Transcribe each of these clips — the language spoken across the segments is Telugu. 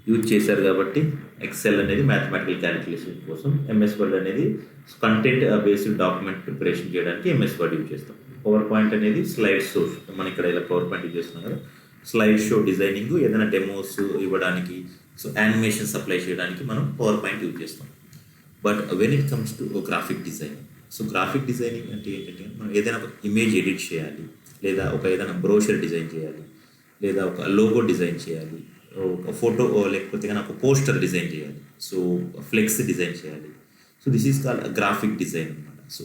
యూజ్ చేశారు కాబట్టి ఎక్సెల్ అనేది మ్యాథమెటికల్ క్యాలిక్యులేషన్ కోసం, ఎంఎస్ వర్డ్ అనేది కంటెంట్ బేస్డ్ డాక్యుమెంట్ ప్రిపరేషన్ చేయడానికి ఎంఎస్ వర్డ్ యూజ్ చేస్తాం. పవర్ పాయింట్ అనేది స్లైడ్ షో, మనం ఇక్కడ ఇలా పవర్ పాయింట్ యూజ్ చేస్తున్నాం కదా, స్లైడ్ షో డిజైనింగ్, ఏదైనా డెమోస్ ఇవ్వడానికి, సో యానిమేషన్ సప్లై చేయడానికి మనం పవర్ పాయింట్ యూజ్ చేస్తాం. But when it comes to graphic designing, so graphic designing అంటే ఏంటంటే మనం ఏదైనా ఒక ఇమేజ్ ఎడిట్ చేయాలి, లేదా ఒక ఏదైనా బ్రోషర్ డిజైన్ చేయాలి, లేదా ఒక లోగో డిజైన్ చేయాలి, ఒక ఫోటో లేకపోతే కానీ ఒక పోస్టర్ డిజైన్ చేయాలి, సో ఫ్లెక్స్ డిజైన్ చేయాలి. So this is called graphic design అనమాట. So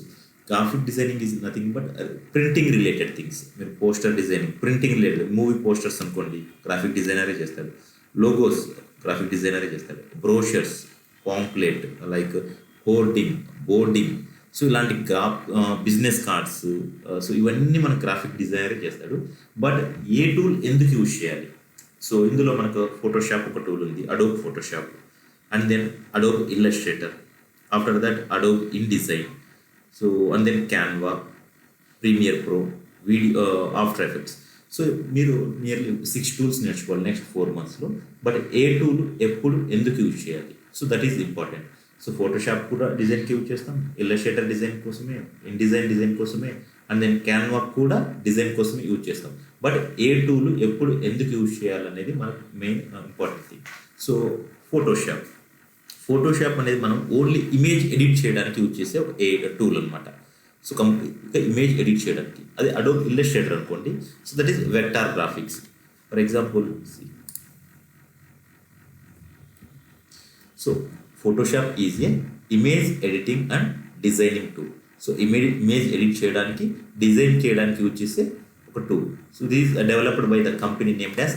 graphic designing is nothing but printing related things. మీరు poster designing, printing related, movie posters అనుకోండి గ్రాఫిక్ డిజైనరే చేస్తాడు, లోగోస్ గ్రాఫిక్ డిజైనరే చేస్తాడు, brochures, pamphlet like hoarding, boarding, so ఇలాంటి బిజినెస్ కార్డ్స్, సో ఇవన్నీ మన గ్రాఫిక్ డిజైనరే చేస్తాడు. బట్ ఏ టూల్ ఎందుకు యూజ్ చేయాలి? సో ఇందులో మనకు ఫోటోషాప్ ఒక టూల్ ఉంది, Adobe Photoshop, and then Adobe Illustrator, after that Adobe InDesign, so and then Canva, Premiere Pro, video, After Effects. So మీరు నియర్లీ 6 టూల్స్ నేర్చుకోవాలి నెక్స్ట్ 4 monthsలో. బట్ ఏ టూల్ ఎప్పుడు ఎందుకు యూజ్ చేయాలి, so that is important. So Photoshop కూడా డిజైన్కి యూజ్ చేస్తాం, ఇల్లస్ట్రేటర్ డిజైన్ కోసమే, ఇన్ డిజైన్ కోసమే, అండ్ దెన్ క్యాన్వా కూడా డిజైన్ కోసమే యూజ్ చేస్తాం. బట్ ఏ టూల్ ఎప్పుడు ఎందుకు యూజ్ చేయాలనేది మనకు main important thing. So Photoshop అనేది మనం ఓన్లీ ఇమేజ్ ఎడిట్ చేయడానికి యూజ్ చేసే ఒక టూల్ అనమాట. సో కంప్లీట్గా ఇమేజ్ ఎడిట్ చేయడానికి. అది అడోబ్ ఇల్లస్ట్రేటర్ అనుకోండి, so that is vector graphics. For example, so Photoshop is a image editing and designing tool. So image edit చేయడానికి, డిజైన్ చేయడానికి యూజ్ చేసే ఒక tool. So this developed by the company named as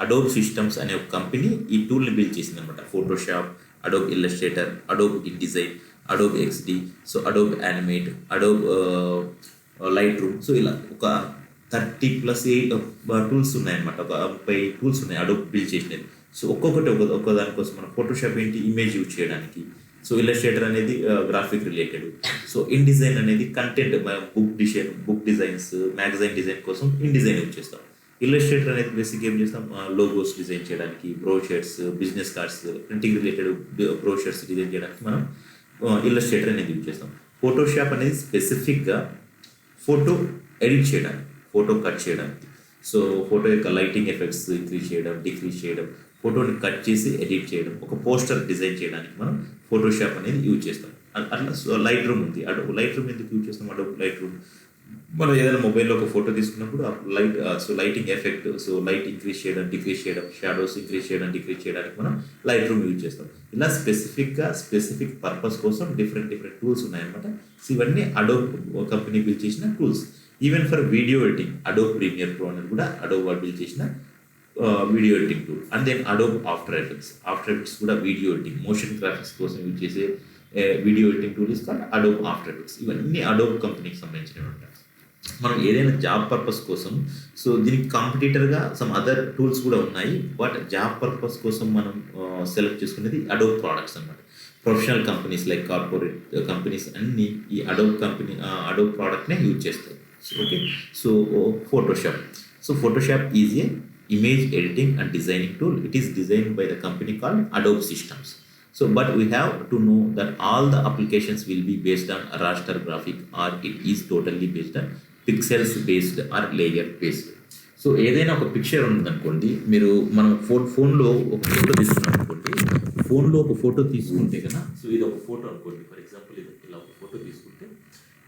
Adobe systems అనే ఒక కంపెనీ ఈ టూల్ని బిల్డ్ చేసింది అనమాట. Photoshop, Adobe Illustrator, Adobe InDesign, Adobe XD, so Adobe animate, Adobe light room, so ఇలా ఒక 30+8 టూల్స్ ఉన్నాయన్నమాట. ఒక 30 టూల్స్ ఉన్నాయి అడోబ్ బిల్డ్ చేసినది. సో ఒక్కొక్క దానికోసం మన ఫోటోషాప్ ఏంటి, ఇమేజ్ యూజ్ చేయడానికి. సో ఇల్లస్ట్రేటర్ అనేది graphic related. So InDesign అనేది content, book designs, magazine design కోసం ఇన్ డిజైన్ యూజ్ చేస్తాం. ఇల్లస్ట్రేటర్ అనేది బేసిక్ ఏం చేస్తాం, లోగోస్ డిజైన్ చేయడానికి, brochures, business cards, printing related brochures design చేయడానికి మనం ఇల్లస్ట్రేటర్ అనేది యూజ్ చేస్తాం. ఫోటోషాప్ అనేది స్పెసిఫిక్గా ఫోటో ఎడిట్ చేయడానికి, ఫోటో కట్ చేయడానికి, సో ఫోటో యొక్క లైటింగ్ ఎఫెక్ట్స్ ఇంక్రీజ్ చేయడం, డిక్రీజ్ చేయడం, ఫోటోని కట్ చేసి ఎడిట్ చేయడం, ఒక పోస్టర్ డిజైన్ చేయడానికి మనం ఫోటోషాప్ అనేది యూజ్ చేస్తాం. అట్లా లైట్ రూమ్ ఉంది, లైట్ రూమ్ ఎందుకు యూజ్ చేస్తాం, లైట్ రూమ్ మనం ఏదైనా మొబైల్లో ఒక ఫోటో తీసుకున్నప్పుడు lighting effect, so light increase చేయడం, డిక్రీజ్ చేయడం, షాడోస్ ఇంక్రీజ్ చేయడం, డిక్రీజ్ చేయడానికి మనం లైట్ రూమ్ యూజ్ చేస్తాం. ఇలా స్పెసిఫిక్ పర్పస్ కోసం డిఫరెంట్ టూల్స్ ఉన్నాయన్నమాట. సో ఇవన్నీ అడోబ్ కంపెనీ బిల్డ్ చేసిన tools. Even for video editing Adobe Premiere Pro అనేది కూడా అడోబ్ వాళ్ళు బిల్డ్ చేసిన video editing tool. And then Adobe after effects కూడా వీడియో ఎడిటింగ్, మోషన్ గ్రాఫిక్స్ కోసం యూజ్ చేసే video editing tool is called Adobe after effects. ఇవన్నీ అడోబ్ కంపెనీకి సంబంధించినవి ఉంటాయి. మనం ఏదైనా జాబ్ పర్పస్ కోసం, సో దీనికి కాంపిటీటర్గా సమ్ అదర్ టూల్స్ కూడా ఉన్నాయి, బట్ జాబ్ పర్పస్ కోసం మనం సెలెక్ట్ చేసుకునేది అడోబ్ ప్రోడక్ట్స్ అన్నమాట. Professional companies like corporate companies అన్నీ ఈ అడోబ్ ప్రోడక్ట్నే యూజ్ చేస్తాయి. Okay, so Photoshop is A image editing and designing tool. It is designed by the company called Adobe Systems. So but we have to know that all the applications will be based on raster graphic, or it is totally based on pixels based or layer based. So ఏదైనా ఒక పిక్చర్ ఉందనుకోండి, మీరు మనం ఫోన్లో ఒక ఫోటో తీసుకున్నాం అనుకోండి, ఫోన్లో ఒక ఫోటో తీసుకుంటే కదా, సో ఇది ఒక ఫోటో అనుకోండి, ఫర్ ఎగ్జాంపుల్ ఇది ఇలా ఒక ఫోటో తీసుకుంటే,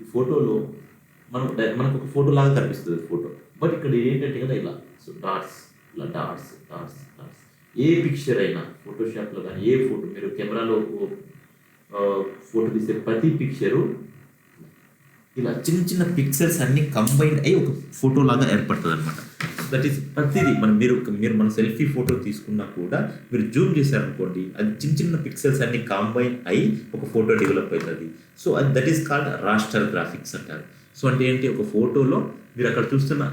ఈ ఫోటోలో మనకు ఒక ఫోటో లాగా కనిపిస్తుంది ఫోటో. బట్ ఇక్కడ ఏంటంటే కదా ఇలా, సో డాట్స్, ఇలా డాట్స్. ఏ పిక్చర్ అయినా ఫోటోషాప్లో కానీ ఏ ఫోటో మీరు కెమెరాలో ఫోటో తీసే ప్రతి పిక్చరు ఇలా చిన్న పిక్సెల్స్ అన్ని కంబైన్ అయ్యి ఒక ఫోటో లాగా ఏర్పడుతుంది అనమాట. దట్ ఈస్ ప్రతిదీ మీరు మన సెల్ఫీ ఫోటో తీసుకున్నా కూడా మీరు జూమ్ చేశారనుకోండి, అది చిన్న పిక్సెల్స్ అన్ని కంబైన్ అయ్యి ఒక ఫోటో డెవలప్ అవుతుంది. సో అది that is called raster graphics అంటారు. సో అంటే ఏంటి, ఒక ఫోటోలో మీరు అక్కడ చూస్తున్న,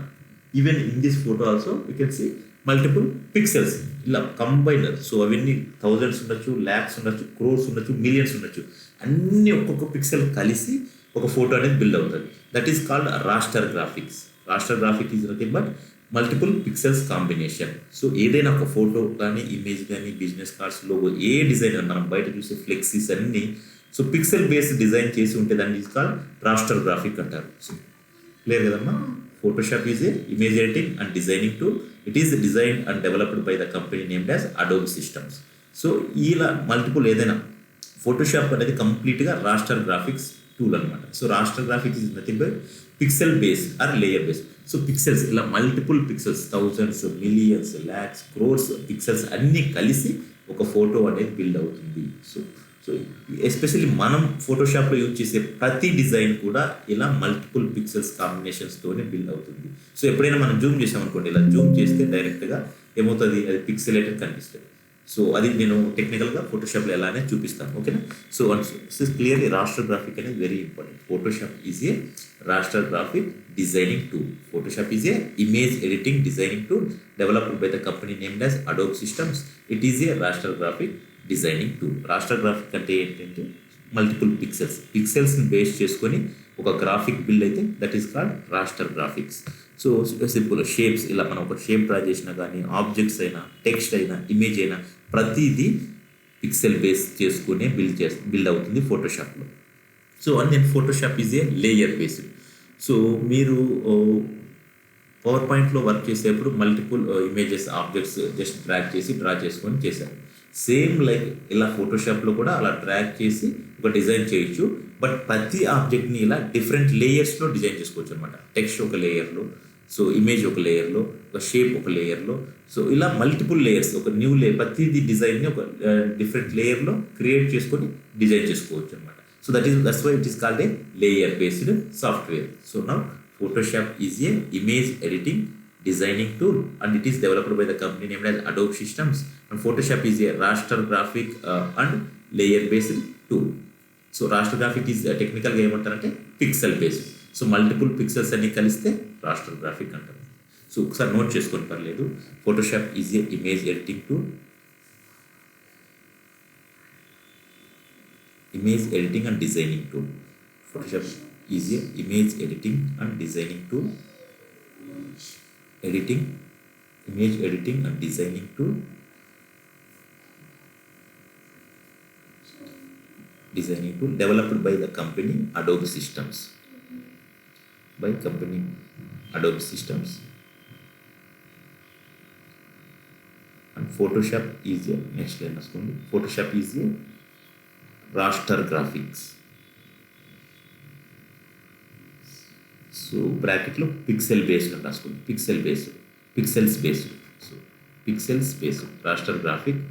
even in this photo also you can see multiple pixels ఇలా కంబైన్. సో అవన్నీ థౌజండ్స్ ఉండొచ్చు, ల్యాక్స్ ఉండొచ్చు, క్రోర్స్ ఉండొచ్చు, మిలియన్స్ ఉండొచ్చు, అన్నీ ఒక్కొక్క పిక్సెల్ కలిసి ఒక ఫోటో అనేది బిల్డ్ అవుతుంది. That is called raster graphics. Raster graphic is nothing but multiple pixels combination. So ఏదైనా ఒక ఫోటో కానీ ఇమేజ్ కానీ బిజినెస్ కార్డ్స్ లోగో ఏ డిజైన్ మనం బయట చూసే ఫ్లెక్సీస్ అన్ని సో పిక్సెల్ బేస్డ్ డిజైన్ చేసి ఉంటే దాన్ని కాల్డ్ రాస్టర్ గ్రాఫిక్ అంటారు. సో క్లియర్ కదమ్మా. Photoshop is a image editing and designing tool. It is designed and developed by the company named as Adobe Systems. So ఇలా మల్టిపుల్ ఏదైనా ఫోటోషాప్ అనేది కంప్లీట్గా రాస్టర్ గ్రాఫిక్స్ టూల్ అనమాట. So raster graphics is nothing but pixel based or layer based. So pixels ఇలా multiple pixels, thousands, millions, lakhs, crores pixels అన్నీ కలిసి ఒక ఫోటో అనేది బిల్డ్ అవుతుంది. సో సో ఎస్పెషల్లీ మనం ఫోటోషాప్లో యూజ్ చేసే ప్రతి డిజైన్ కూడా ఇలా మల్టిపుల్ పిక్సెల్స్ కాంబినేషన్స్తోనే బిల్డ్ అవుతుంది. సో ఎప్పుడైనా మనం జూమ్ చేసామనుకోండి, ఇలా జూమ్ చేస్తే డైరెక్ట్గా ఏమవుతుంది, అది పిక్సెలేటెడ్ కనిపిస్తుంది. సో అది నేను టెక్నికల్గా ఫోటోషాప్లో ఎలానే చూపిస్తాను. ఓకేనా. సో క్లియర్లీ రాస్టర్ గ్రాఫిక్ అనేది very important. Photoshop is a raster graphic designing tool. Photoshop is a image editing designing tool developed by the company named as Adobe systems. It is a raster graphic designing tool. Raster graphic అంటే ఏంటంటే మల్టిపుల్ పిక్సెల్స్ని బేస్ చేసుకొని ఒక గ్రాఫిక్ బిల్డ్ అయితే that is called raster graphics. So simple shapes, ఇలా మనం ఒక షేప్ డ్రా చేసినా కానీ ఆబ్జెక్ట్స్ అయినా టెక్స్ట్ అయినా ఇమేజ్ అయినా ప్రతిదీ పిక్సెల్ బేస్ చేసుకునే బిల్డ్ అవుతుంది ఫోటోషాప్లో. So and then Photoshop is a layer based. So మీరు పవర్ పాయింట్లో వర్క్ చేసేప్పుడు multiple images objects just drag చేసి డ్రా చేసుకొని చేశారు. సేమ్ లైక్ ఇలా ఫోటోషాప్లో కూడా అలా డ్రాగ్ చేసి ఒక డిజైన్ చేయొచ్చు. బట్ ప్రతి ఆబ్జెక్ట్ని ఇలా డిఫరెంట్ లేయర్స్లో డిజైన్ చేసుకోవచ్చు అనమాట. టెక్స్ట్ ఒక లేయర్లో, సో ఇమేజ్ ఒక లేయర్లో, ఒక షేప్ ఒక లేయర్లో, సో ఇలా మల్టిపుల్ లేయర్స్ ఒక న్యూ లేయర్ ప్రతిదీ డిజైన్ని ఒక డిఫరెంట్ లేయర్లో క్రియేట్ చేసుకొని డిజైన్ చేసుకోవచ్చు అనమాట. So that's why it is called a layer based software. So now Photoshop is a image editing designing tool and it is developed by the company named as Adobe Systems, and Photoshop is a raster graphic and layer based tool. So raster graphic is technical ga emantarante pixel based. So multiple pixels anni kaliste raster graphic antaru. So ఒకసారి నోట్ చేసుకొని పర్లేదు. Photoshop is a image editing tool, image editing and designing tool. Photoshop is a image editing and designing tool, image editing and designing tool, developed by the company Adobe Systems, and Photoshop is a next line raskondi. Photoshop is a raster graphics. So బ్రాకెట్లో పిక్సెల్ బేస్డ్ అని రాసుకోండి. Pixels based. So pixels based raster graphic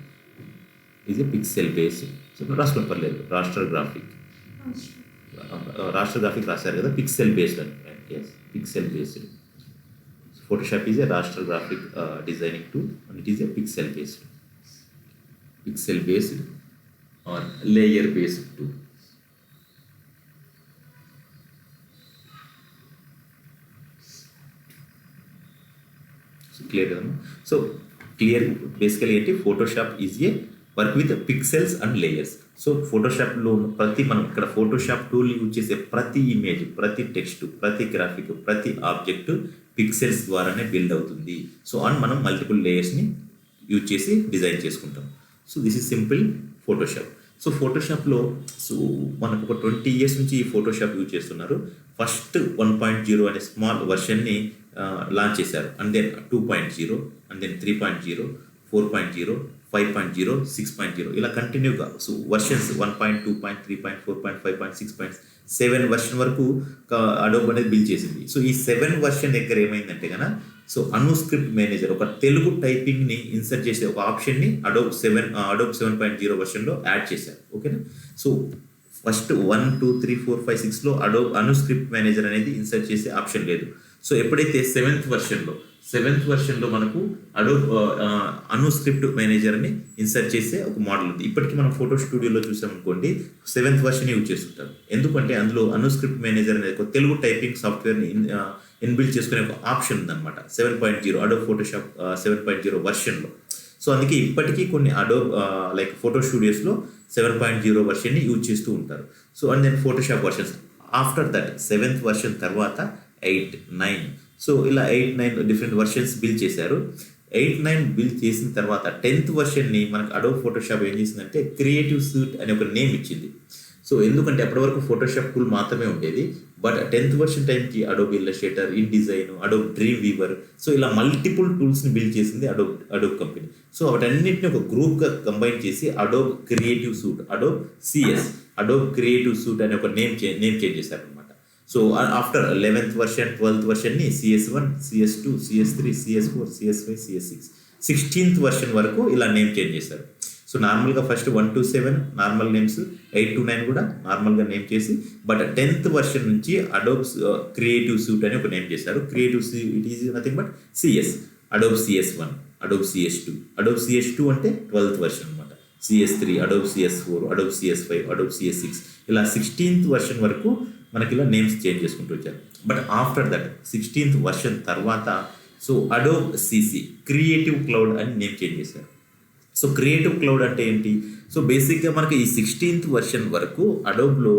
is a pixel based. So రాసుకోండి పర్లేదు. రాస్టర్ గ్రాఫిక్ రాశారు కదా, పిక్సెల్ బేస్డ్ అని. Pixel based. Photoshop is a raster graphic designing tool and it is a pixel based or layer based tool. Clear కదమ్మా. సో క్లియర్ బేసికలీ ఏంటి, Photoshop is a work with pixels and layers. So ఫోటోషాప్లో ప్రతి మనం ఇక్కడ ఫోటోషాప్ టూల్ యూజ్ చేసే ప్రతి ఇమేజ్, ప్రతి టెక్స్ట్, ప్రతి గ్రాఫిక్, ప్రతి ఆబ్జెక్ట్ పిక్సెల్స్ ద్వారానే బిల్డ్ అవుతుంది. సో అండ్ మనం మల్టిపుల్ లేయర్స్ని యూజ్ చేసి డిజైన్ చేసుకుంటాం. So this is simple Photoshop. So ఫోటోషాప్లో సో మనకు ఒక 20 years నుంచి ఈ ఫోటోషాప్ యూజ్ చేస్తున్నారు. ఫస్ట్ 1.0 అనే స్మాల్ వర్షన్ని లాంచ్ చేశారు. అండ్ దెన్ 2.0 అండ్ దెన్ 3.0, 4.0, 5.0, 6.0 ఇలా కంటిన్యూగా సో వర్షన్స్ 1.2.3.4.5.6.7 వర్షన్ వరకు అడోబ్ అనేది బిల్డ్ చేసింది. సో ఈ 7 వర్షన్ దగ్గర ఏమైందంటే కనుక సో అనుస్క్రిప్ట్ మేనేజర్ ఒక తెలుగు టైపింగ్ని ఇన్సర్ట్ చేసే ఒక ఆప్షన్ని అడోబ్ 7.0 వర్షన్లో యాడ్ చేశారు. ఓకేనా. సో ఫస్ట్ 1, 2, 3, 4, 5, 6లో అడోబ్ అనుస్క్రిప్ట్ మేనేజర్ అనేది ఇన్సర్ట్ చేసే ఆప్షన్ లేదు. సో ఎప్పుడైతే 7th వర్షన్లో మనకు అడోబ్ అనుస్క్రిప్ట్ మేనేజర్ని ఇన్సర్ట్ చేసే ఒక మోడల్ ఉంది. ఇప్పటికీ మనం ఫోటో స్టూడియోలో చూసామనుకోండి 7th వర్షన్ యూజ్ చేస్తుంటారు. ఎందుకంటే అందులో అనుస్క్రిప్ట్ మేనేజర్ అనేది ఒక తెలుగు టైపింగ్ సాఫ్ట్వేర్ని ఇన్బిల్డ్ చేసుకునే ఒక ఆప్షన్ ఉందన్నమాట 7.0 అడోబ్ ఫోటోషాప్ 7.0 వర్షన్లో. సో అందుకే ఇప్పటికీ కొన్ని అడోబ్ లైక్ ఫోటో స్టూడియోస్లో 7.0 వర్షన్ని యూజ్ చేస్తూ ఉంటారు. So and then Photoshop versions after that 7th version తర్వాత 8, 9 సో ఇలా 8-9 డిఫరెంట్ వర్షన్స్ బిల్డ్ చేశారు. 8-9 బిల్డ్ చేసిన తర్వాత 10th వర్షన్ని మనకు అడోబ్ ఫోటోషాప్ ఏం చేసిందంటే క్రియేటివ్ సూట్ అనే ఒక నేమ్ ఇచ్చింది. సో ఎందుకంటే అప్పటి వరకు ఫోటోషాప్ టూల్ మాత్రమే ఉండేది. బట్ 10th వర్షన్ టైంకి Adobe Illustrator, InDesign, Adobe Dreamweaver, so ఇలా మల్టిపుల్ టూల్స్ని బిల్డ్ చేసింది అడోబ్ కంపెనీ. సో వాటన్నిటిని ఒక గ్రూప్గా కంబైన్ చేసి అడోబ్ క్రియేటివ్ సూట్, అడోబ్ సిఎస్, అడోబ్ క్రియేటివ్ సూట్ అనే ఒక నేమ్ చేంజ్ చేశారనమాట. So after 11th version, 12th వర్షన్ని CS1, CS2, CS3, CS4, CS5, CS6, 16th version వరకు ఇలా నేమ్ చేంజ్ చేశారు. సో నార్మల్గా first 1 to 7 normal names, 8 to 9 కూడా నార్మల్గా నేమ్ చేసి, బట్ 10th వర్షన్ నుంచి అడోబ్ క్రియేటివ్ సూట్ అని ఒక నేమ్ చేశారు. Creative it is nothing but CS, Adobe CS1, Adobe CS2, Adobe CS2 అంటే 12th వర్షన్ అనమాట, CS3, Adobe CS4, Adobe CS5, Adobe CS6, ఇలా 16th వర్షన్ వరకు మనకి ఇలా నేమ్స్ చేంజ్ చేసుకుంటూ వచ్చారు. But after that 16th version తర్వాత so Adobe CC, creative cloud అని నేమ్ చేంజ్ చేశారు. సో క్రియేటివ్ క్లౌడ్ అంటే ఏంటి? సో బేసిక్గా మనకి ఈ 16th వర్షన్ వరకు అడోబ్లో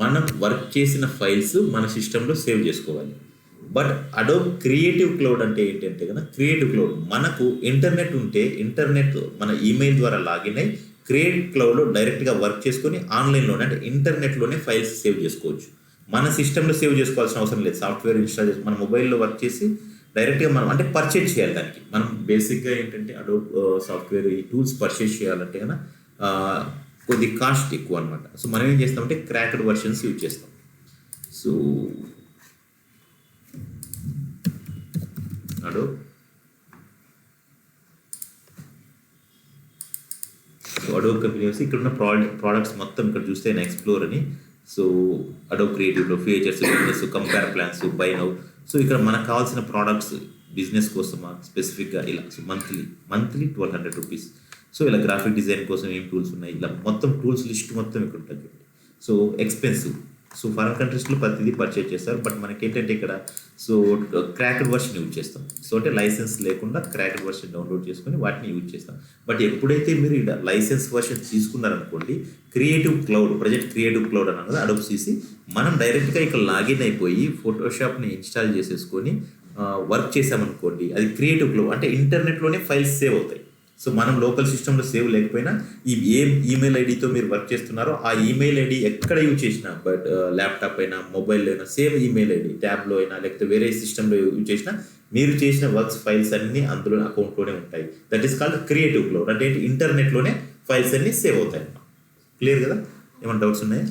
మనం వర్క్ చేసిన ఫైల్స్ మన సిస్టంలో సేవ్ చేసుకోవాలి. బట్ అడోబ్ క్రియేటివ్ క్లౌడ్ అంటే ఏంటంటే కనుక, క్రియేటివ్ క్లౌడ్ మనకు ఇంటర్నెట్ ఉంటే ఇంటర్నెట్ మన ఈమెయిల్ ద్వారా లాగిన్ అయ్యి క్రియేటివ్ క్లౌడ్లో డైరెక్ట్గా వర్క్ చేసుకొని ఆన్లైన్లోనే అంటే ఇంటర్నెట్లోనే ఫైల్స్ సేవ్ చేసుకోవచ్చు. మన సిస్టంలో సేవ్ చేసుకోవాల్సిన అవసరం లేదు. సాఫ్ట్వేర్ ఇన్స్టాల్ చేసి మన మొబైల్లో వర్క్ చేసి డైరెక్ట్గా మనం అంటే పర్చేజ్ చేయాలి. దానికి మనం బేసిక్గా ఏంటంటే అడోబ్ సాఫ్ట్వేర్ ఈ టూల్స్ పర్చేజ్ చేయాలంటే కనుక కొద్ది కాస్ట్ ఎక్కువ అనమాట. సో మనం ఏం చేస్తామంటే క్రాక్డ్ వర్షన్స్ యూజ్ చేస్తాం. సో అడోబ్ అడోబ్ కంపెనీ వచ్చి ఇక్కడ ఉన్న ప్రోడక్ట్స్ మొత్తం ఇక్కడ చూస్తే ఎక్స్ప్లోర్ అని. సో అడోబ్ క్రియేటివ్లో features, business, compare plans, buy now. So ఇక్కడ మనకు కావాల్సిన ప్రోడక్ట్స్ బిజినెస్ కోసమా స్పెసిఫిక్గా ఇలా. So monthly 1200 rupees. సో ఇలా గ్రాఫిక్ డిజైన్ కోసం ఏం టూల్స్ ఉన్నాయి, ఇలా మొత్తం టూల్స్ లిస్ట్ మొత్తం ఇక్కడ ఉంటుంది. So expensive. సో ఫారెన్ కంట్రీస్లో ప్రతిదీ పర్చేజ్ చేస్తారు. బట్ మనకి ఏంటంటే ఇక్కడ సో క్రాక్డ్ వర్షన్ యూజ్ చేస్తాం. సో అంటే లైసెన్స్ లేకుండా క్రాక్డ్ వర్షన్ డౌన్లోడ్ చేసుకొని వాటిని యూజ్ చేస్తాం. బట్ ఎప్పుడైతే మీరు ఇక్కడ లైసెన్స్ వర్షన్ తీసుకున్నారనుకోండి, creative cloud, present creative cloud అన్నాను కదా అడోబ్ CC, మనం డైరెక్ట్గా ఇక్కడ లాగిన్ అయిపోయి ఫోటోషాప్ని ఇన్స్టాల్ చేసేసుకొని వర్క్ చేసామనుకోండి, అది క్రియేటివ్ క్లౌడ్ అంటే ఇంటర్నెట్లోనే ఫైల్స్ సేవ్ అవుతాయి. సో మనం లోకల్ సిస్టంలో సేవ్ లేకపోయినా ఈ ఏ ఈమెయిల్ ఐడితో మీరు వర్క్ చేస్తున్నారో ఆ ఈమెయిల్ ఐడి ఎక్కడ యూజ్ చేసినా, బట్ ల్యాప్టాప్ అయినా మొబైల్లో అయినా సేమ్ ఈమెయిల్ ఐడి, ట్యాబ్లో అయినా లేకపోతే వేరే సిస్టంలో యూజ్ చేసినా మీరు చేసిన వర్క్స్ ఫైల్స్ అన్నీ అందులో అకౌంట్లోనే ఉంటాయి. That is called creative cloud. అంటే ఏంటి, ఇంటర్నెట్లోనే ఫైల్స్ అన్నీ సేవ్ అవుతాయి. క్లియర్ కదా? ఏమైనా డౌట్స్ ఉన్నాయా?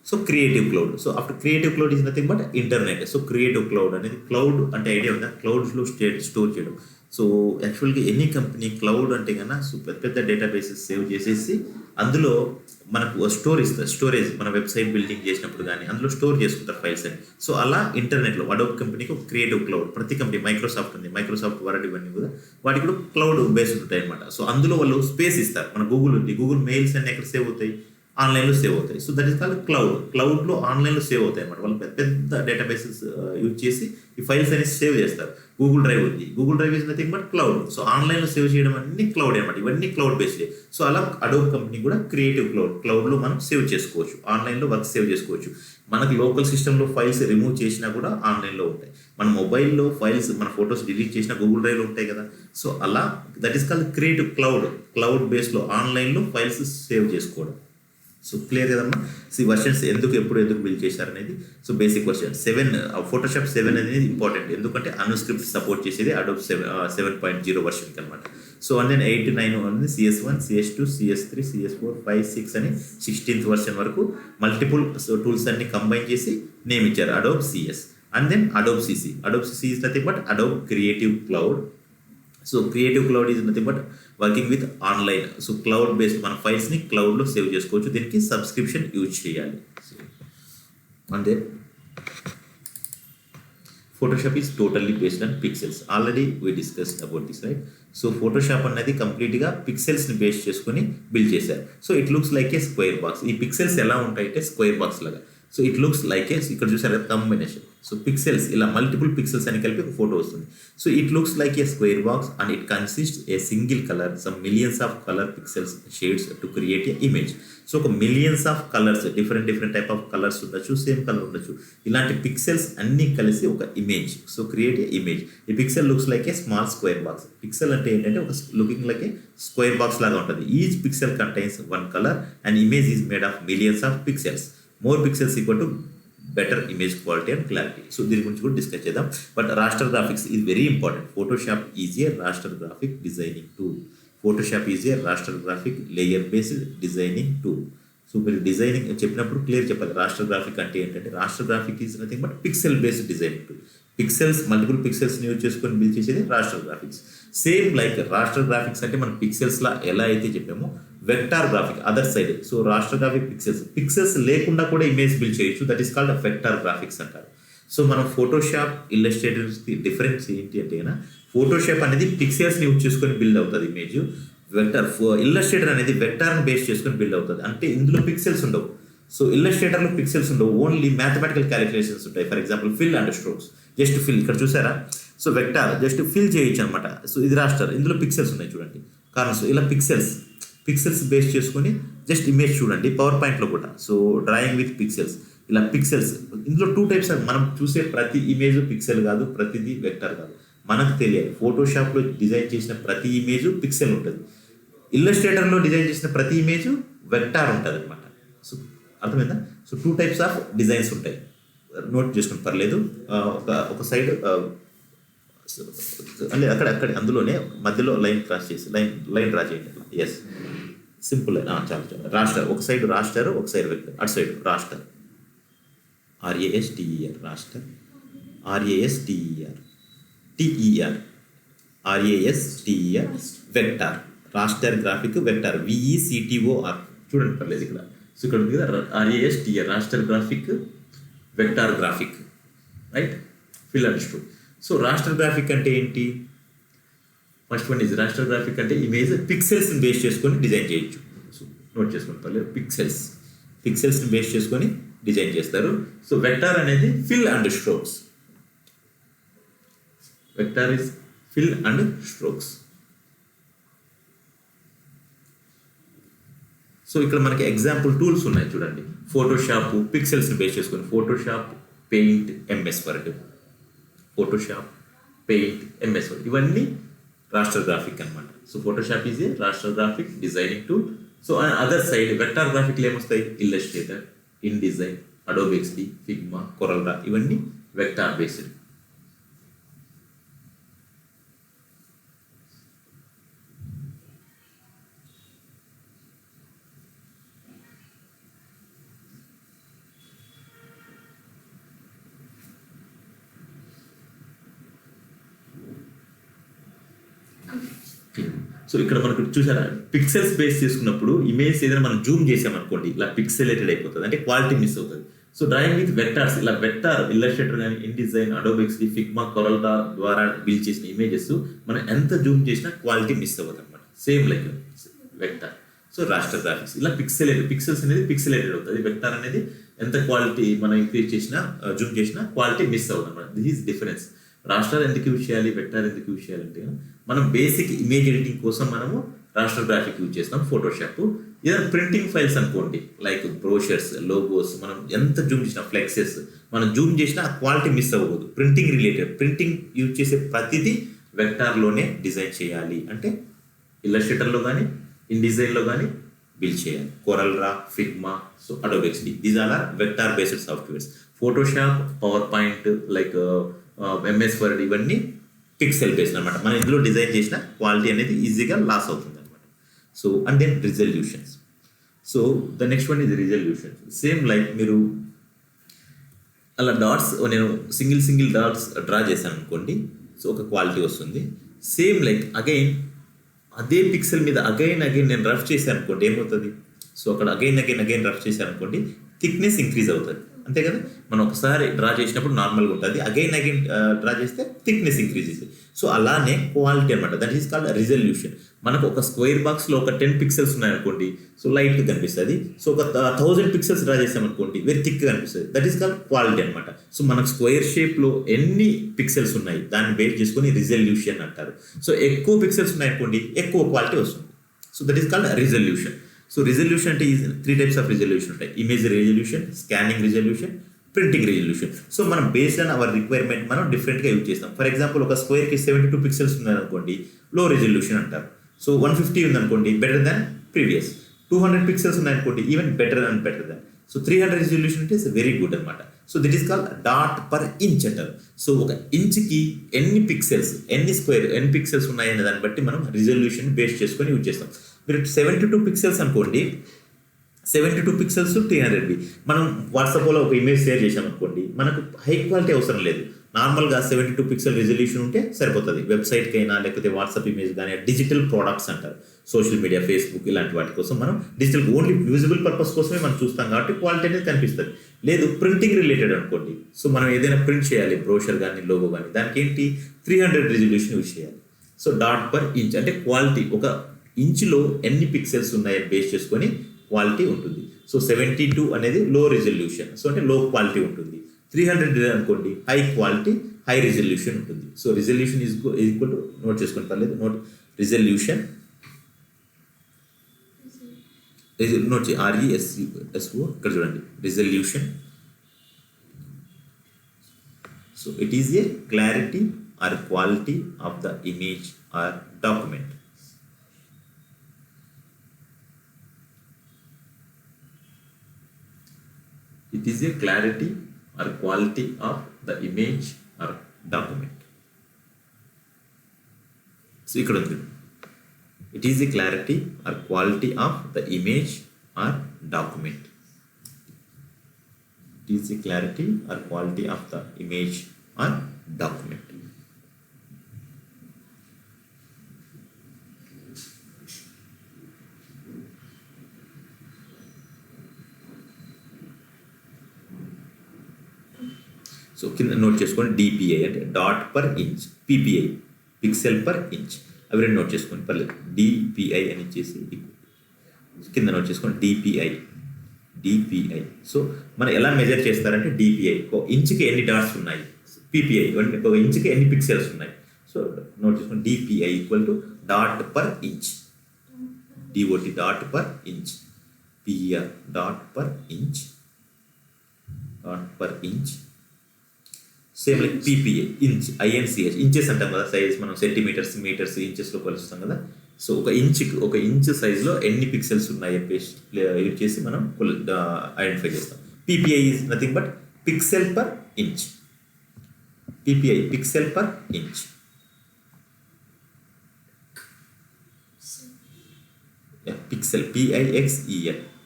So creative Cloud. So after creative Cloud is nothing but internet. So creative cloud అనేది, క్లౌడ్ అంటే ఐడియా ఉందా? క్లౌడ్స్లో స్టోర్ చేయడం. సో యాక్చువల్గా ఎనీ కంపెనీ క్లౌడ్ అంటే కన్నా సో పెద్ద పెద్ద డేటాబేసెస్ సేవ్ చేసేసి అందులో మనకు స్టోరేజ్ మన వెబ్సైట్ బిల్డింగ్ చేసినప్పుడు కానీ అందులో స్టోర్ చేసుకుంటారు ఫైల్స్ అని. సో అలా ఇంటర్నెట్లో అడోబ్ కంపెనీకి ఒక క్రియేటివ్ క్లౌడ్. ప్రతి కంపెనీ, మైక్రోసాఫ్ట్ ఉంది, మైక్రోసాఫ్ట్ వర్డ్ ఇవన్నీ కూడా వాటికి కూడా క్లౌడ్ బేస్డ్ ఉంటాయి అనమాట. సో అందులో వాళ్ళు స్పేస్ ఇస్తారు. మన గూగుల్ ఉంది, గూగుల్ మెయిల్స్ అన్ని ఎక్కడ సేవ్ అవుతాయి? ఆన్లైన్లో సేవ్ అవుతాయి. So that is called cloud. క్లౌడ్లో ఆన్లైన్లో సేవ్ అవుతాయి అనమాట. వాళ్ళు పెద్ద పెద్ద డేటాబేసెస్ యూజ్ చేసి ఈ ఫైల్స్ అనేది సేవ్ చేస్తారు. గూగుల్ డ్రైవ్ ఉంది, Google drive is nothing but cloud. So ఆన్లైన్లో సేవ్ చేయడం అన్ని క్లౌడ్ అనమాట. ఇవన్నీ క్లౌడ్ బేస్డ్. సో అలా అడోబ్ కంపెనీ కూడా క్రియేటివ్ క్లౌడ్. క్లౌడ్లో మనం సేవ్ చేసుకోవచ్చు, ఆన్లైన్లో వర్క్ సేవ్ చేసుకోవచ్చు. మనకు లోకల్ సిస్టంలో ఫైల్స్ రిమూవ్ చేసినా కూడా ఆన్లైన్లో ఉంటాయి. మన మొబైల్లో ఫైల్స్, మన ఫొటోస్ డిలీట్ చేసినా గూగుల్ డ్రైవ్లో ఉంటాయి కదా. సో అలా that is called creative cloud. Cloud బేస్లో ఆన్లైన్లో ఫైల్స్ సేవ్ చేసుకోవడం. సో క్లియర్ కదమ్మా? సో ఈ వర్షన్స్ ఎప్పుడు బిల్డ్ చేశారనేది. సో బేసిక్ వర్షన్ 7, ఫోటోషాప్ 7 అనేది ఇంపార్టెంట్. ఎందుకంటే అన్స్క్రిప్ట్ సపోర్ట్ చేసేది అడోబ్ 7.0 వర్షన్కి అనమాట. సో అండ్ దెన్ 8 to 9 అనేది CS1, CS2, CS3, CS4, 5, 6 అని 16th వర్షన్ వరకు మల్టిపుల్ టూల్స్ అన్ని కంబైన్ చేసి నేమ్ ఇచ్చారు Adobe CS. And then Adobe CC. Adobe CC is nothing but Adobe Creative Cloud. So creative Cloud is nothing but working with online. So cloud based మన ఫైల్స్ని క్లౌడ్లో సేవ్ చేసుకోవచ్చు. దీనికి సబ్స్క్రిప్షన్ యూజ్ చేయాలి. అంతే. Photoshop is totally based on pixels. Already we discussed about this, right? So Photoshop అనేది కంప్లీట్గా పిక్సెల్స్ని బేస్ చేసుకొని బిల్డ్ చేశారు. So it looks like a square box. ఈ పిక్సెల్స్ ఎలా ఉంటాయంటే స్క్వేర్ బాక్స్ లాగా. సో ఇట్ లుక్స్ లైక్ ఏ ఇక్కడ చూసారు కాంబినేషన్. సో పిక్సెల్స్ ఇలా మల్టిపుల్ పిక్సెల్స్ అని కలిపి ఒక ఫోటో వస్తుంది. So it looks like a square box and it consist a single colour some millions of colour pixels shades to create a image. So ఒక millions of colours different type of colours ఉండొచ్చు, సేమ్ కలర్ ఉండొచ్చు, ఇలాంటి పిక్సెల్స్ అన్నీ కలిసి ఒక image. So create a image. ఈ pixel looks like a small square box. Pixel అంటే ఏంటంటే ఒక looking like a square box లాగా ఉంటుంది. Each pixel contains one colour and image is made of millions of pixels. More pixels equal to better image quality and clarity. So దీని గురించి కూడా డిస్కస్ చేద్దాం. But raster graphics is very important. Photoshop is a raster graphic designing tool. Photoshop is a raster graphic layer based designing tool. So మీరు డిజైనింగ్ చెప్పినప్పుడు క్లియర్ చెప్పాలి. రాస్టర్ గ్రాఫిక్ అంటే ఏంటంటే raster graphic is nothing but pixel based designing tool. Pixels multiple పిక్సెల్స్ని యూజ్ చేసుకొని బిల్డ్ చేసేది raster graphics. Same like raster graphics అంటే మనం పిక్సెల్స్లా ఎలా అయితే చెప్పామో vector graphic other side. So raster graphic pixels లేకుండా కూడా ఇమేజ్ బిల్డ్ చేయొచ్చు. That is called vector graphics అంటారు. సో మనం ఫోటోషాప్ ఇల్లస్ట్రేటర్స్కి డిఫరెన్స్ ఏంటి అంటే ఫోటోషాప్ అనేది పిక్సెల్స్ని యూజ్ చేసుకొని బిల్డ్ అవుతుంది ఇమేజ్. వెక్టర్ ఇల్లస్ట్రేటర్ అనేది వెక్టార్ని బేస్ చేసుకొని బిల్డ్ అవుతుంది. అంటే ఇందులో పిక్సెల్స్ ఉండవు. సో ఇల్లస్ట్రేటర్లో పిక్సెల్స్ ఉండవు, ఓన్లీ మ్యాథమెటికల్ క్యాలిక్యులేషన్స్ ఉంటాయి. For example fill and strokes, just fill ఇక్కడ చూసారా. సో వెక్టార్ జస్ట్ ఫిల్ చేయొచ్చు అనమాట. సో ఇది రాస్టర్, ఇందులో పిక్సెల్స్ ఉన్నాయి చూడండి. కానీ సో ఇలా పిక్సెల్స్ బేస్ చేసుకొని జస్ట్ ఇమేజ్ చూడండి పవర్ పాయింట్లో కూడా. సో డ్రాయింగ్ విత్ పిక్సెల్స్, ఇలా పిక్సెల్స్ ఇందులో 2 టైప్స్. మనం చూసే ప్రతి ఇమేజ్ పిక్సెల్ కాదు, ప్రతిదీ వెక్టర్ కాదు. మనకు తెలియాలి ఫోటోషాప్లో డిజైన్ చేసిన ప్రతి ఇమేజ్ పిక్సెల్ ఉంటుంది, ఇల్లస్ట్రేటర్లో డిజైన్ చేసిన ప్రతి ఇమేజ్ వెక్టార్ ఉంటుంది అనమాట. సో అర్థమైందా. సో 2 టైప్స్ ఆఫ్ డిజైన్స్ ఉంటాయి, నోట్ చేసుకుని పర్లేదు. ఒక సైడ్ అంటే అక్కడ అందులోనే మధ్యలో లైన్ క్రాస్ చేసి లైన్ డ్రా చేయండి. ఎస్ సింపుల్ చాలా రాస్టర్. ఒక సైడ్ రాస్టర్, ఒక సైడ్ వెక్టర్. అటు side raster, RASTER raster, RASTER vector. Raster graphic vector VECTOR చూడండి పర్లేదు ఇక్కడ. సో ఇక్కడ ఉంది కదా RASTER raster graphic vector graphic, right. Fill and stroke. So raster graphic అంటే ఏంటి? First one is raster graphic అంటే ఇమేజ్ పిక్సెల్స్ని బేస్ చేసుకొని డిజైన్ చేయొచ్చు. సో నోట్ చేసుకుని పర్లేదు, పిక్సెల్స్ని బేస్ చేసుకొని డిజైన్ చేస్తారు. సో వెక్టార్ అనేది fill and strokes. Vector is fill and strokes. So ఇక్కడ మనకి ఎగ్జాంపుల్ టూల్స్ ఉన్నాయి చూడండి. ఫోటోషాప్ పిక్సెల్స్ని బేస్ చేసుకొని Photoshop paint MS word, Photoshop paint MS word, ఇవన్నీ రాస్టర్ గ్రాఫిక్ అనమాట. So Photoshop is a raster graphic designing tool. So other side vector గ్రాఫిక్లు ఏమొస్తాయి? Illustrator, InDesign, Adobe XD, Figma, Corel, ఇవన్నీ వెక్టార్ బేస్డ్. సో ఇక్కడ మనకు చూసారా పిక్సెల్స్ బేస్ చేసుకున్నప్పుడు ఇమేజ్ ఏదైనా మనం జూమ్ చేసామనుకోండి ఇలా పిక్సెలేటెడ్ అయిపోతుంది, అంటే క్వాలిటీ మిస్ అవుతుంది. సో డ్రాయింగ్ విత్ వెక్టార్స్, ఇలా వెక్టార్ ఇల్లస్ట్రేటర్ కానీ InDesign, Adobe XD, Figma, Corel ద్వారా బిల్డ్ చేసిన ఇమేజెస్ మనం ఎంత జూమ్ చేసినా క్వాలిటీ మిస్ అవ్వదు అనమాట. Same like vector. So raster graphics ఇలా పిక్సెల్స్ అనేది పిక్సెలేటెడ్ అవుతుంది. వెక్టార్ అనేది ఎంత క్వాలిటీ మనం ఇంక్రీజ్ చేసినా జూమ్ చేసినా క్వాలిటీ మిస్ అవ్వదు అనమాట. This is difference. రాస్టర్ ఎందుకు యూజ్ చేయాలి, వెక్టార్ ఎందుకు యూజ్ చేయాలంటే మనం బేసిక్ ఇమేజ్ ఎడిటింగ్ కోసం మనము రాస్టర్ గ్రాఫిక్ యూజ్ చేస్తాం ఫోటోషాప్. ఏదైనా ప్రింటింగ్ ఫైల్స్ అనుకోండి లైక్ బ్రోషర్స్, లోగోస్, మనం ఎంత జూమ్ చేసినా ఫ్లెక్సెస్ మనం జూమ్ చేసినా ఆ క్వాలిటీ మిస్ అవ్వకూడదు. ప్రింటింగ్ యూజ్ చేసే ప్రతిదీ వెక్టార్లోనే డిజైన్ చేయాలి. అంటే ఇల్లస్ట్రేటర్లో కానీ InDesignలో కానీ బిల్డ్ చేయాలి. Corel, Figma, so Adobe XD, these are vector based softwares. Photoshop, PowerPoint like MS word ఇవన్నీ పిక్సెల్ బేస్డ్ అనమాట. మనం ఇందులో డిజైన్ చేసిన క్వాలిటీ అనేది ఈజీగా లాస్ అవుతుంది అనమాట. So and then resolutions. So the next one ఇది రిజల్యూషన్స్. సేమ్ లైక్ మీరు అలా డాట్స్ నేను సింగిల్ డాట్స్ డ్రా చేశాను అనుకోండి, సో ఒక క్వాలిటీ వస్తుంది. సేమ్ లైక్ అగైన్ అదే పిక్సెల్ మీద అగైన్ నేను రఫ్ చేశాను అనుకోండి ఏమవుతుంది? సో అక్కడ అగైన్ రఫ్ చేశాను అనుకోండి థిక్నెస్ ఇంక్రీజ్ అవుతుంది, అంతే కదా. మనం ఒకసారి డ్రా చేసినప్పుడు నార్మల్గా ఉంటుంది, అగైన్ డ్రా చేస్తే థిక్నెస్ ఇంక్రీజ్ అవుతుంది. సో అలానే క్వాలిటీ అనమాట, దట్ ఈస్ కాల్డ్ రిజల్యూషన్. మనకు ఒక స్క్వేర్ బాక్స్లో ఒక 10 పిక్సెల్స్ ఉన్నాయనుకోండి, సో లైట్గా కనిపిస్తుంది. సో ఒక 1000 పిక్సెల్స్ డ్రా చేసామనుకోండి, వెరీ థిక్గా కనిపిస్తుంది. దట్ ఈస్ కాల్డ్ క్వాలిటీ అనమాట. సో మనకు స్క్వేర్ షేప్లో ఎన్ని పిక్సెల్స్ ఉన్నాయి దాన్ని బేస్ చేసుకొని రిజల్యూషన్ అంటారు. సో ఎక్కువ పిక్సెల్స్ ఉన్నాయనుకోండి, ఎక్కువ క్వాలిటీ వస్తుంది. So that is called resolution. So resolution అంటే 3 టైప్స్ ఆఫ్ రిజల్యూషన్ ఉంటాయి: image resolution, scanning resolution, printing resolution. So మనం బేస్డ్ ఆన్ అవర్ రిక్వైర్మెంట్ మనం డిఫరెంట్గా యూజ్ చేస్తాం. ఫర్ ఎగ్జాంపుల్ ఒక స్క్వేర్కి 72 పిక్సెల్స్ ఉందనుకోండి, లో రిజల్యూషన్ అంటారు. సో 150 ఉందనుకోండి, బెటర్ దాన్ ప్రీవియస్. 200 పిక్సెల్స్ ఉన్నాయనుకోండి, even better than. So 300 resolution అంటే ఇస్ వెరీ గుడ్ అనమాట. So that is called dot per inch అంటారు. సో ఒక ఇంచ్కి ఎన్ని పిక్సెల్స్ ఉన్నాయనే దాన్ని బట్టి మనం రిజల్యూషన్ బేస్ చేసుకొని యూజ్ చేస్తాం. మీరు 72 పిక్సెల్స్ అనుకోండి, 72 పిక్సెల్స్ 300 మనం వాట్సాప్లో ఒక ఇమేజ్ షేర్ చేసామనుకోండి, మనకు హై క్వాలిటీ అవసరం లేదు. నార్మల్గా 72 పిక్సెల్ రిజల్యూషన్ ఉంటే సరిపోతుంది. వెబ్సైట్కి అయినా లేకపోతే వాట్సాప్ ఇమేజ్ కానీ డిజిటల్ ప్రోడక్ట్స్ అంటారు. సోషల్ మీడియా, ఫేస్బుక్ ఇలాంటి వాటి కోసం మనం డిజిటల్ ఓన్లీ విజిబుల్ పర్పస్ కోసమే మనం చూస్తాం కాబట్టి క్వాలిటీ అనేది కనిపిస్తుంది. లేదు ప్రింటింగ్ రిలేటెడ్ అనుకోండి, సో మనం ఏదైనా ప్రింట్ చేయాలి, బ్రోషర్ కానీ లోగో కానీ, దానికి ఏంటి 300 రిజల్యూషన్ యూజ్ చేయాలి. సో డాట్ పర్ ఇంచ్ అంటే క్వాలిటీ, ఒక ఇంచులో ఎన్ని పిక్సెల్స్ ఉన్నాయని బేస్ చేసుకొని క్వాలిటీ ఉంటుంది. సో 72 అనేది లో రిజల్యూషన్, సో అంటే లో క్వాలిటీ ఉంటుంది. 300 అనుకోండి హై క్వాలిటీ, హై రిజల్యూషన్ ఉంటుంది. So resolution is equal to, note చేసుకొని పర్లేదు, రిజల్యూషన్ నోట్ చేయి, RESUSO ఇక్కడ చూడండి, resolution. So it is a clarity are quality of the image are document. It is a clarity or quality of the image or document. So ఇక్కడ ఉంది, it is a clarity or quality of the image or document. It is a clarity or quality of the image or document. So కింద నోట్ చేసుకోండి, DPI అంటే dot per inch, PPI pixel per inch, అవి రెండు నోట్ చేసుకోండి పర్లేదు. DPI అని ఇచ్చేసి కింద నోట్ చేసుకోండి, DPI. సో మనం ఎలా మెజర్ చేస్తారంటే DPI ఒక ఇంచుకి ఎన్ని డాట్స్ ఉన్నాయి, PPI ఒక ఇంచుకి ఎన్ని పిక్సెల్స్ ఉన్నాయి. సో నోట్ చేసుకోండి, DPI equal to dot per inch, DOT dot per inch, PR dot per inch, same like PPA inch, INCH inches అంటాం కదా, సైజ్ మనం సెంటీమీటర్స్, మీటర్స్, ఇంచెస్లో కొలుస్తాం కదా. సో ఒక ఇంచ్ సైజ్లో ఎన్ని పిక్సెల్స్ ఉన్నాయి యూజ్ చేసి మనం ఐడెంటిఫై చేస్తాం. PPI is nothing but pixel per inch, PPI pixel per inch. Pixel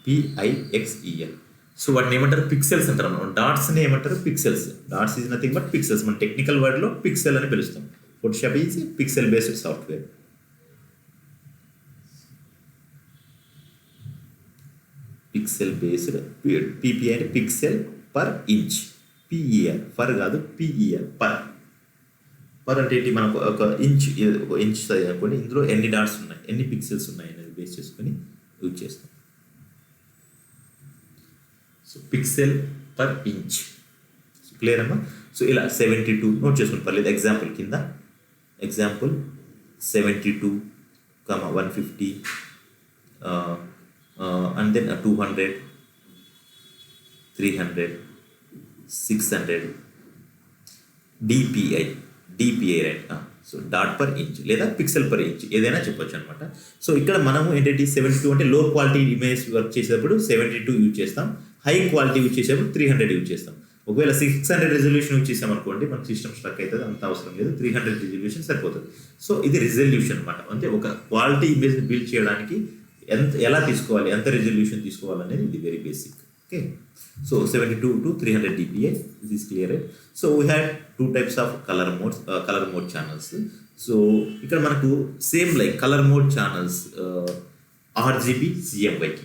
PIXEL. So వాటిని ఏమంటారు, పిక్సెల్స్ అంటారు. మనం డాట్స్ని ఏమంటారు, pixels. Dots is nothing but pixels. మన టెక్నికల్ వర్డ్లో పిక్సెల్ అని పిలుస్తాం. Photoshop is pixel based software. Pixel based, PPI అంటే pixel per inch, PER per కాదు, PER పర్ అంటే ఏంటి, మనకు ఒక ఇంచ్ సైజ్ అనుకోండి, ఇందులో ఎన్ని డాట్స్ ఉన్నాయి, ఎన్ని పిక్సెల్స్ ఉన్నాయి అనేది బేస్ చేసుకొని యూజ్ చేస్తాం. So pixel per inch, clear అమ్మా. సో ఇలా 72 నోట్ చేసుకుని పర్లేదు. ఎగ్జాంపుల్ కింద 72, 150 and then 200, 300, 600, DPI right. So dot per inch లేదా పిక్సెల్ పర్ ఇంచ్ ఏదైనా చెప్పొచ్చు అనమాట. సో ఇక్కడ మనము ఏంటంటే 72 అంటే లో క్వాలిటీ ఇమేజ్ వర్క్ చేసేటప్పుడు 72 యూజ్ చేస్తాం, హై క్వాలిటీ యూజ్ చేసేటప్పుడు 300 యూజ్ చేస్తాం. ఒకవేళ 600 రెజల్యూషన్ యూజ్ చేసాం అనుకోండి, మనకు సిస్టమ్ స్ట్రక్ అవుతుంది, అంత అవసరం లేదు, 300 రెజల్యూషన్ సరిపోతుంది. సో ఇది రిజల్యూషన్ అనమాట. అంటే ఒక క్వాలిటీ ఇమేజ్ని బిల్డ్ చేయడానికి ఎలా తీసుకోవాలి, ఎంత రెజల్యూషన్ తీసుకోవాలనేది ఇది very basic. Okay, so 72 to 300 DPI, this is clear, right? So we had 2 types of color mode channels. So ఇక్కడ మనకు same like colour mode channels RGB CMYK.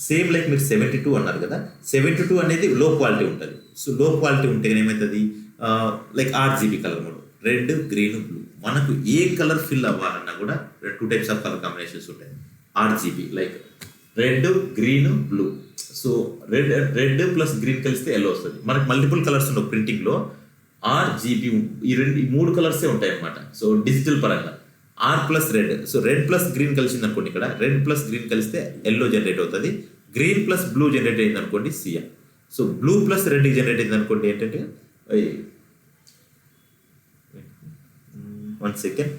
Same like మీరు 72 అన్నారు కదా, 72 అనేది లో క్వాలిటీ ఉంటుంది. సో లో క్వాలిటీ ఉంటే ఏమవుతుంది, like RGB colour mode, red green blue. మనకు ఏ కలర్ ఫిల్ అవ్వాలన్నా కూడా 2 టైప్స్ ఆఫ్ కలర్ కాంబినేషన్స్ ఉంటాయి. RGB like red green blue. So red plus green కలిస్తే ఎల్లో వస్తుంది. మనకు మల్టిపుల్ కలర్స్ ఉండవు ప్రింటింగ్లో. RGB ఈ 3 కలర్సే ఉంటాయి అన్నమాట. సో డిజిటల్ పరంగా R plus red. So red plus green కలిసింది అనుకోండి, ఇక్కడ రెడ్ ప్లస్ గ్రీన్ కలిస్తే ఎల్లో జనరేట్ అవుతుంది. గ్రీన్ ప్లస్ బ్లూ జనరేట్ అయింది అనుకోండి cyan. So blue plus red generate అయింది అనుకోండి ఏంటంటే 1 second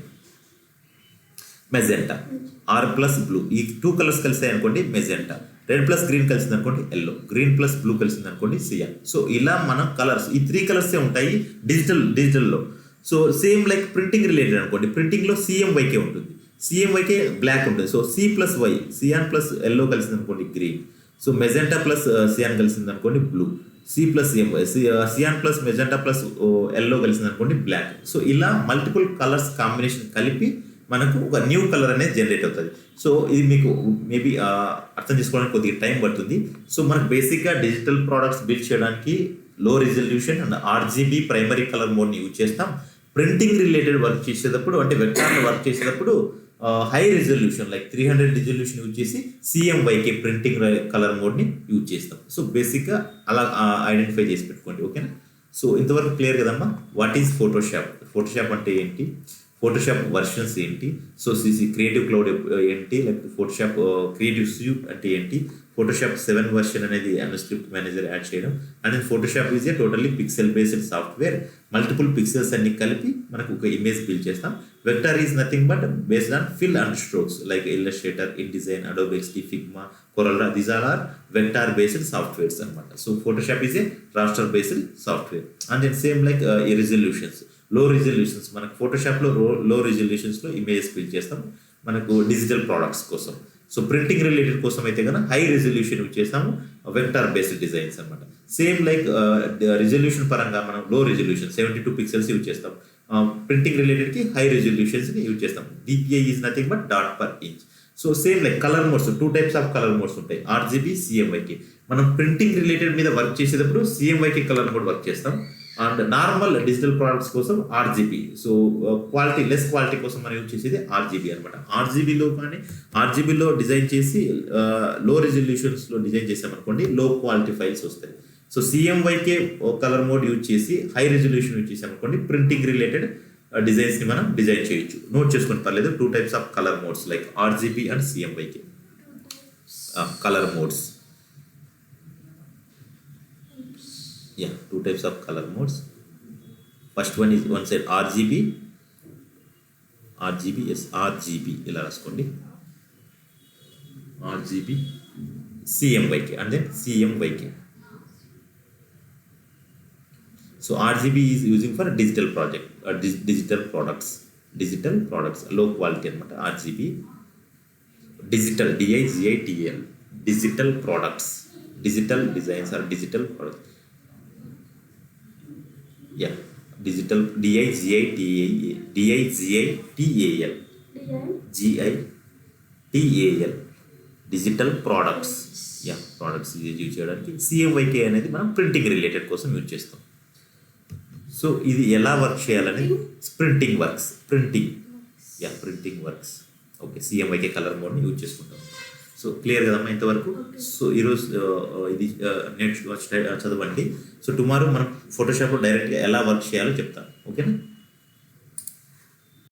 magenta. R plus blue, ఈ 2 కలర్స్ కలిసాయి అనుకోండి మెజెంటా. రెడ్ ప్లస్ గ్రీన్ కలిసింది అనుకోండి ఎల్లో. గ్రీన్ ప్లస్ బ్లూ కలిసింది అనుకోండి సియా. సో ఇలా మనం కలర్స్ ఈ 3 కలర్సే ఉంటాయి డిజిటల్లో. So same like printing related అనుకోండి, ప్రింటింగ్లో CMYK ఉంటుంది. CMYK బ్లాక్ ఉంటుంది. So C plus Y, cyan plus yellow కలిసింది అనుకోండి green. So magenta plus cyan కలిసింది అనుకోండి blue. C plus cyan plus magenta plus yellow కలిసింది అనుకోండి బ్లాక్. సో ఇలా మల్టిపుల్ కలర్స్ కాంబినేషన్ కలిపి మనకు ఒక న్యూ కలర్ అనేది జనరేట్ అవుతుంది. సో ఇది మీకు మేబీ అర్థం చేసుకోవడానికి కొద్దిగా టైం పడుతుంది. సో మనకు బేసిక్గా డిజిటల్ ప్రోడక్ట్స్ బిల్డ్ చేయడానికి low resolution and RGB primary colour మోడ్ని యూజ్ చేస్తాం. ప్రింటింగ్ రిలేటెడ్ వర్క్ చేసేటప్పుడు, అంటే వెక్టార్లో వర్క్ చేసేటప్పుడు high resolution like 300 resolution use చేసి CMYK ప్రింటింగ్ కలర్ మోడ్ని యూజ్ చేస్తాం. సో బేసిక్గా అలా ఐడెంటిఫై చేసి పెట్టుకోండి, ఓకేనా. సో ఇంతవరకు క్లియర్ కదమ్మా. వాట్ ఈజ్ ఫోటోషాప్ అంటే ఏంటి, ఫోటోషాప్ వర్షన్స్ ఏంటి, సో క్రియేటివ్ క్లౌడ్ ఏంటి, లైక్ ఫోటోషాప్ క్రియేటివ్ స్యూట్ అంటే ఏంటి, ఫోటోషాప్ 7 వర్షన్ అనేది స్క్రిప్ట్ మేనేజర్ యాడ్ చేయడం. And Photoshop is a totally pixel based software. Multiple pixels అన్ని కలిపి మనకు ఒక ఇమేజ్ బిల్డ్ చేస్తాం. Vector is nothing but based on fill and strokes like Illustrator, InDesign, Adobe XD, Figma, CorelDRAW. These are vector based softwares అనమాట. So Photoshop is a raster based software. And then same like ఈ రిజల్యూషన్స్, లో రిజల్యూషన్స్, మనకు ఫోటోషాప్లో లో రిజల్యూషన్స్లో ఇమేజెస్ బిల్డ్ చేస్తాం మనకు డిజిటల్ ప్రోడక్ట్స్ కోసం. సో ప్రింటింగ్ రిలేటెడ్ కోసం అయితే కనుక హై రిజల్యూషన్ యూజ్ చేస్తాము, వెక్టార్ బేస్డ్ డిజైన్స్ అనమాట. సేమ్ లైక్ రిజల్యూషన్ పరంగా మనం లో రిజల్యూషన్ 72 పిక్సెల్స్ యూజ్ చేస్తాం. ప్రింటింగ్ రిలేటెడ్కి హై రిజల్యూషన్స్ని యూజ్ చేస్తాం. DPI is nothing but dot per inch. So same like colour modes, 2 types of colour modes ఉంటాయి, RGB, CMYK. మనం ప్రింటింగ్ రిలేటెడ్ మీద వర్క్ చేసేటప్పుడు CMYK కలర్ మోడ్ వర్క్ చేస్తాం. అండ్ నార్మల్ డిజిటల్ ప్రోడక్ట్స్ కోసం RGB. So quality less quality కోసం మనం యూజ్ చేసేది RGB అనమాట. RGBలో డిజైన్ చేసి లో రిజల్యూషన్స్లో డిజైన్ చేసామనుకోండి లో క్వాలిటీ ఫైల్స్ వస్తాయి. So CMYK colour mode use చేసి హై రిజల్యూషన్ యూజ్ చేసామనుకోండి ప్రింటింగ్ రిలేటెడ్ డిజైన్స్ని మనం డిజైన్ చేయొచ్చు. నోట్ చేసుకుని పర్లేదు. 2 types of colour modes like RGB and CMYK colour modes. Yeah, 2 types of color modes. First one is one side RGB, yes, RGB ఇలా రాసుకోండి, RGB, CMYK and then CMYK. So RGB is using for digital project or digital products low quality అనమాట. RGB digital, DIGITAL, digital products, digital designs or digital products. Yeah, digital, GITAL, digital products. Yeah, products use చేయడానికి. CMYK అనేది మనం ప్రింటింగ్ రిలేటెడ్ కోసం యూజ్ చేస్తాం. సో ఇది ఎలా వర్క్ చేయాలని printing works. Okay, CMYK colour మోడ్ని యూజ్ చేసుకుంటాం. సో క్లియర్ కదమ్మా ఇంతవరకు. సో ఈరోజు ఇది చదవండి. సో టుమారో మనం ఫోటోషాప్లో డైరెక్ట్గా ఎలా వర్క్ చేయాలో చెప్తాను, ఓకేనా.